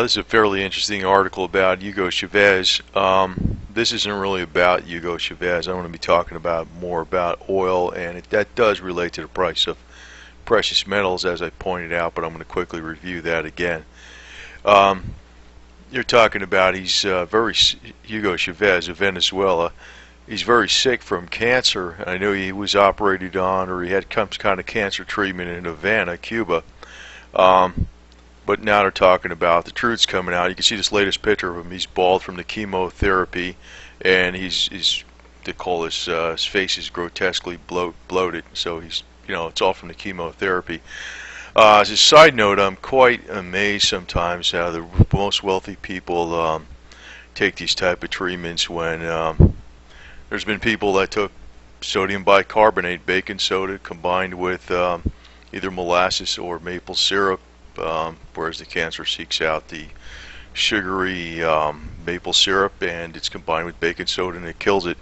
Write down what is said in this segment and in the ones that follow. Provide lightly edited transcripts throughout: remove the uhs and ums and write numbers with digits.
This is a fairly interesting article about Hugo Chavez. This isn't really about Hugo Chavez. I want to be talking about more about oil, and that does relate to the price of precious metals, as I pointed out, but I'm going to quickly review that again. You're talking about Hugo Chavez of Venezuela. He's very sick from cancer. I know he was operated on, or he had some kind of cancer treatment in Havana, Cuba. But now they're talking about the truth's coming out. You can see this latest picture of him. He's bald from the chemotherapy, and they call this, his face is grotesquely bloated. So it's all from the chemotherapy. As a side note, I'm quite amazed sometimes how the most wealthy people take these type of treatments when there's been people that took sodium bicarbonate, baking soda, combined with either molasses or maple syrup, whereas the cancer seeks out the sugary maple syrup, and it's combined with baking soda and it kills it.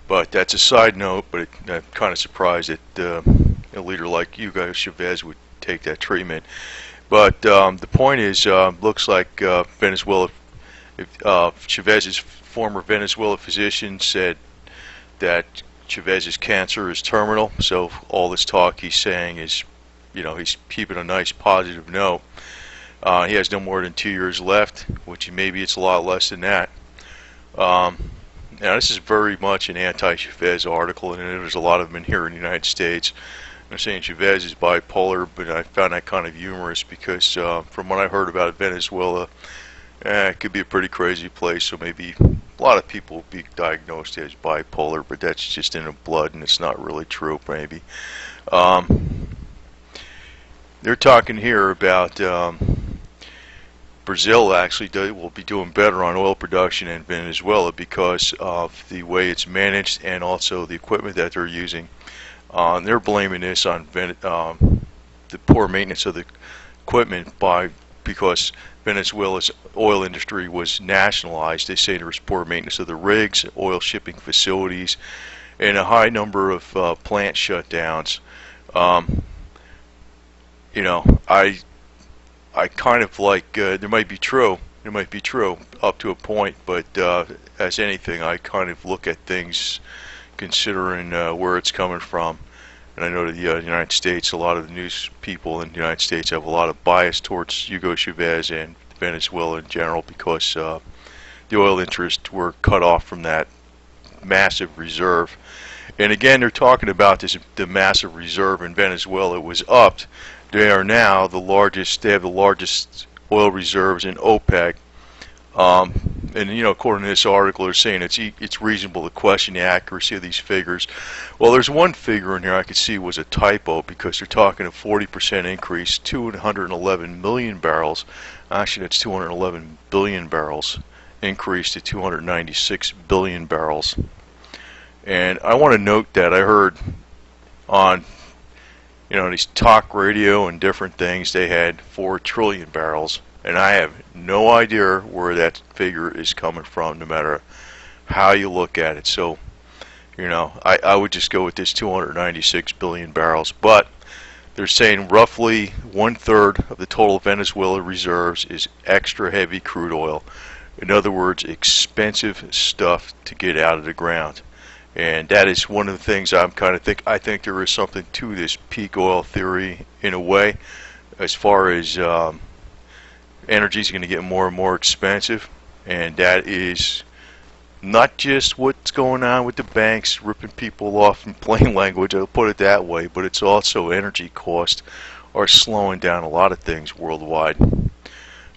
But that's a side note, but I'm kind of surprised that a leader like Hugo Chavez would take that treatment. But the point is, looks like Venezuela, Chavez's former Venezuela physician said that Chavez's cancer is terminal. So all this talk he's saying is, he's keeping a nice positive note. He has no more than 2 years left, which maybe it's a lot less than that. Now this is very much an anti-Chavez article, and there's a lot of them in here in the United States. They're saying Chavez is bipolar, but I found that kind of humorous because from what I heard about Venezuela, it could be a pretty crazy place, so maybe a lot of people will be diagnosed as bipolar, but that's just in the blood and it's not really true, maybe. They're talking here about Brazil actually will be doing better on oil production in Venezuela because of the way it's managed and also the equipment that they're using. They're blaming this on the poor maintenance of the equipment because Venezuela's oil industry was nationalized. They say there was poor maintenance of the rigs, oil shipping facilities, and a high number of plant shutdowns. I kind of like, there might be true up to a point, but as anything, I kind of look at things considering where it's coming from. And I know that the United States, a lot of the news people in the United States have a lot of bias towards Hugo Chavez and Venezuela in general because the oil interests were cut off from that massive reserve. And again, they're talking about the massive reserve in Venezuela. It was upped. They are now the largest. They have the largest oil reserves in OPEC. And according to this article, they're saying it's reasonable to question the accuracy of these figures. Well, there's one figure in here I could see was a typo because they're talking a 40% increase, 211 million barrels. Actually, that's 211 billion barrels increase to 296 billion barrels. And I want to note that I heard on these talk radio and different things, they had 4 trillion barrels. And I have no idea where that figure is coming from, no matter how you look at it. So, I would just go with this 296 billion barrels. But they're saying roughly 1/3 of the total Venezuela reserves is extra heavy crude oil. In other words, expensive stuff to get out of the ground. And that is one of the things I think there is something to this peak oil theory in a way, as far as energy is going to get more and more expensive, and that is not just what's going on with the banks ripping people off in plain language, I'll put it that way, but it's also energy costs are slowing down a lot of things worldwide.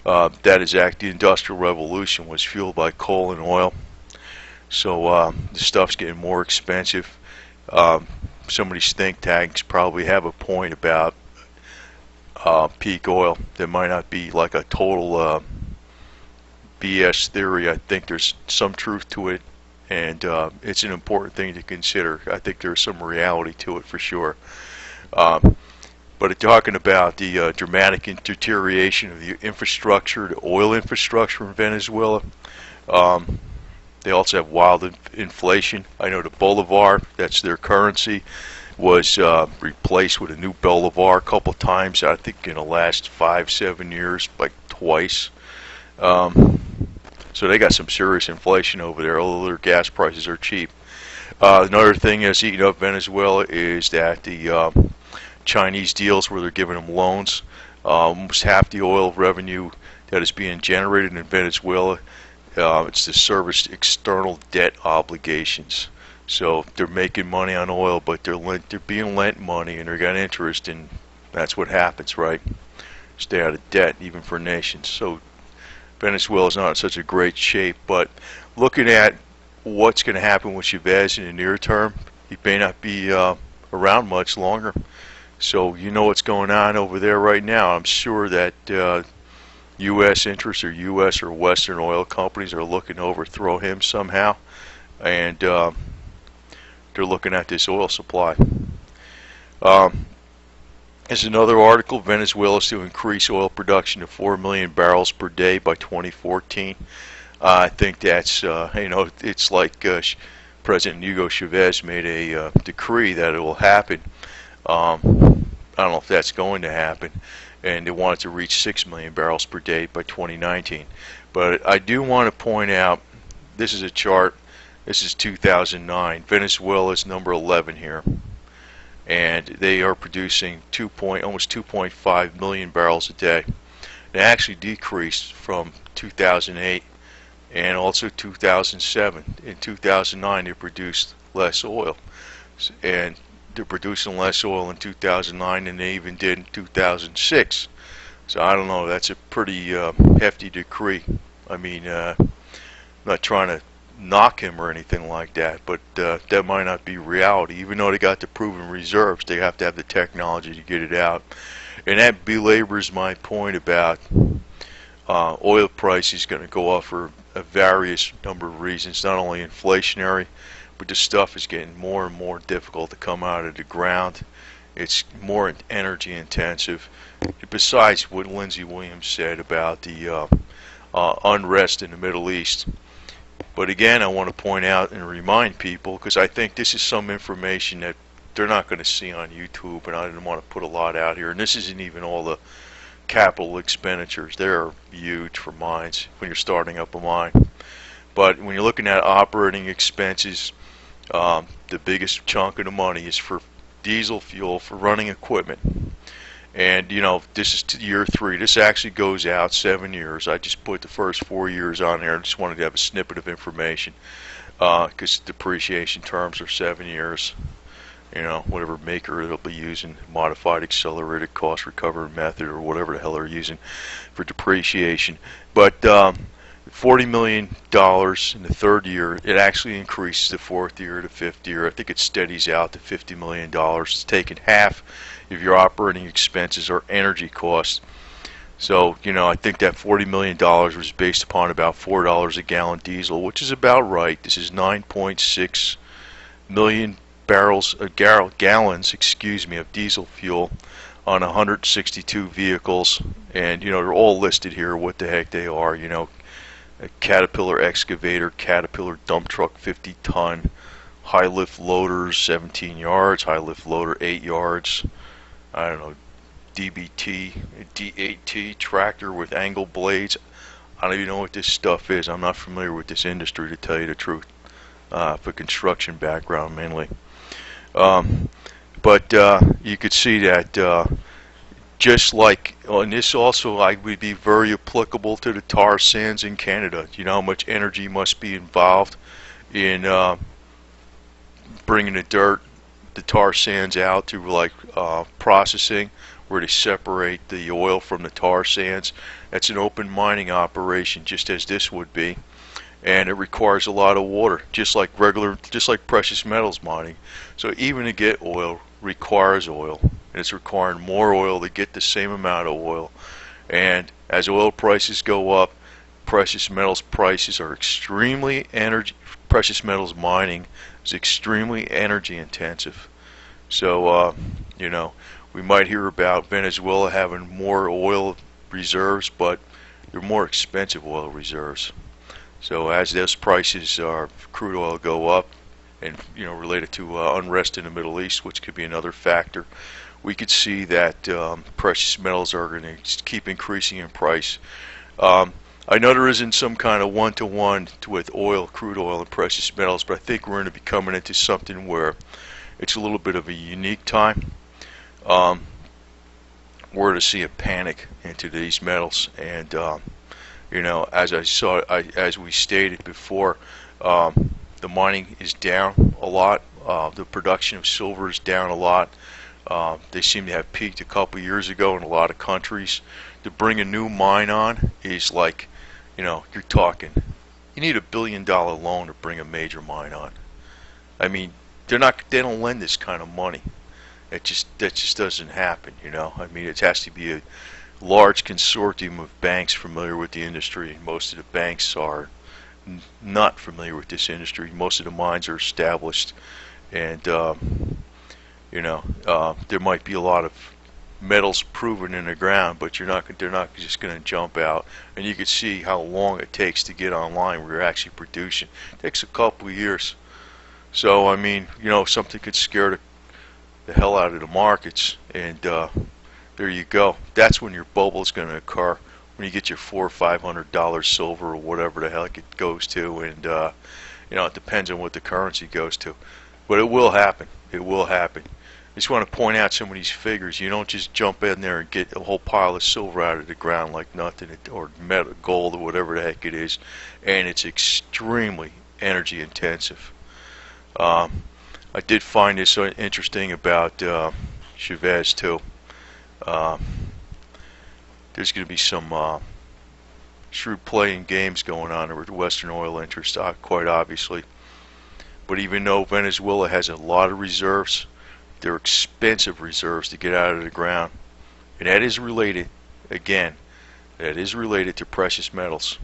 That is the Industrial Revolution was fueled by coal and oil. So the stuff's getting more expensive. Some of these think tanks probably have a point about peak oil. There might not be like a total BS theory. I think there's some truth to it, and it's an important thing to consider. I think there's some reality to it for sure. But talking about the dramatic deterioration of the infrastructure, the oil infrastructure in Venezuela, they also have wild inflation. I know the bolivar, that's their currency, was replaced with a new bolivar a couple times, I think in the last 5-7 years, like twice. Um, so they got some serious inflation over there, although their gas prices are cheap. Another thing that's eating up Venezuela is that the Chinese deals where they're giving them loans. Almost half the oil revenue that is being generated in Venezuela, it's to service external debt obligations. So they're making money on oil, but they're being lent money and they're got interest, and that's what happens, right? Stay out of debt, even for nations. So Venezuela is not in such a great shape. But looking at what's going to happen with Chavez in the near term, he may not be around much longer. So you know what's going on over there right now. I'm sure that U.S. interests or U.S. or Western oil companies are looking to overthrow him somehow, and they're looking at this oil supply. There's another article. Venezuela is to increase oil production to 4 million barrels per day by 2014. I think that's it's like President Hugo Chavez made a decree that it will happen. I don't know if that's going to happen, and they want it to reach 6 million barrels per day by 2019. But I do want to point out, this is a chart. This is 2009. Venezuela is number 11 here, and they are producing almost 2.5 million barrels a day. It actually decreased from 2008 and also 2007. In 2009, they produced less oil, and they're producing less oil in 2009 than they even did in 2006. So I don't know. That's a pretty hefty decree. I mean, I'm not trying to knock him or anything like that, but that might not be reality. Even though they got the proven reserves, they have to have the technology to get it out. And that belabors my point about oil prices going to go up for a various number of reasons, not only inflationary, but this stuff is getting more and more difficult to come out of the ground. It's more energy intensive. Besides what Lindsey Williams said about the unrest in the Middle East. But again, I want to point out and remind people, because I think this is some information that they're not going to see on YouTube, and I didn't want to put a lot out here. And this isn't even all the capital expenditures. They're huge for mines when you're starting up a mine. But when you're looking at operating expenses, the biggest chunk of the money is for diesel fuel for running equipment. And this is year 3. This actually goes out 7 years. I just put the first 4 years on there. I just wanted to have a snippet of information, because depreciation terms are 7 years. Whatever maker they'll be using, modified accelerated cost recovery method, or whatever the hell they're using for depreciation. But $40 million in the third year. It actually increases the fourth year to fifth year. I think it steadies out to $50 million. It's taken half of your operating expenses or energy costs. So, I think that $40 million was based upon about $4 a gallon diesel, which is about right. This is 9.6 million gallons, of diesel fuel on 162 vehicles. And, they're all listed here, what the heck they are, a Caterpillar excavator, Caterpillar dump truck 50 ton, high lift loaders 17 yards, high lift loader 8 yards, I don't know, DBT, D8T tractor with angle blades. I don't even know what this stuff is. I'm not familiar with this industry, to tell you the truth, for construction background mainly. But you could see that just like, and this also would be very applicable to the tar sands in Canada. You know how much energy must be involved in bringing the tar sands out to processing, where they separate the oil from the tar sands. That's an open mining operation, just as this would be, and it requires a lot of water, just like precious metals mining. So even to get oil requires oil, and it's requiring more oil to get the same amount of oil. And as oil prices go up, precious metals prices are precious metals mining is extremely energy intensive. So we might hear about Venezuela having more oil reserves, but they're more expensive oil reserves. So as those prices of crude oil go up, and related to unrest in the Middle East, which could be another factor, we could see that precious metals are going to keep increasing in price. I know there isn't some kind of one-to-one with oil, crude oil, and precious metals, but I think we're going to be coming into something where it's a little bit of a unique time. Um, we're to see a panic into these metals, and as we stated before, the mining is down a lot. The production of silver is down a lot. They seem to have peaked a couple years ago in a lot of countries. To bring a new mine on is like, you're talking, you need $1 billion loan to bring a major mine on. I mean, they don't lend this kind of money. That just doesn't happen. I mean, it has to be a large consortium of banks familiar with the industry. Most of the banks are not familiar with this industry. Most of the mines are established, and there might be a lot of metals proven in the ground, but they're not just going to jump out. And you can see how long it takes to get online where you're actually producing. It takes a couple of years. So I mean, something could scare the hell out of the markets, and there you go. That's when your bubble is going to occur, when you get your $400 or $500 silver or whatever the heck it goes to, and it depends on what the currency goes to, but it will happen. It will happen. I just want to point out some of these figures. You don't just jump in there and get a whole pile of silver out of the ground like nothing, or metal, gold, or whatever the heck it is, and it's extremely energy intensive. I did find this interesting about Chavez too. There's going to be some shrewd play and games going on with Western oil interests, quite obviously. But even though Venezuela has a lot of reserves, they're expensive reserves to get out of the ground. And that is related, again, that is related to precious metals.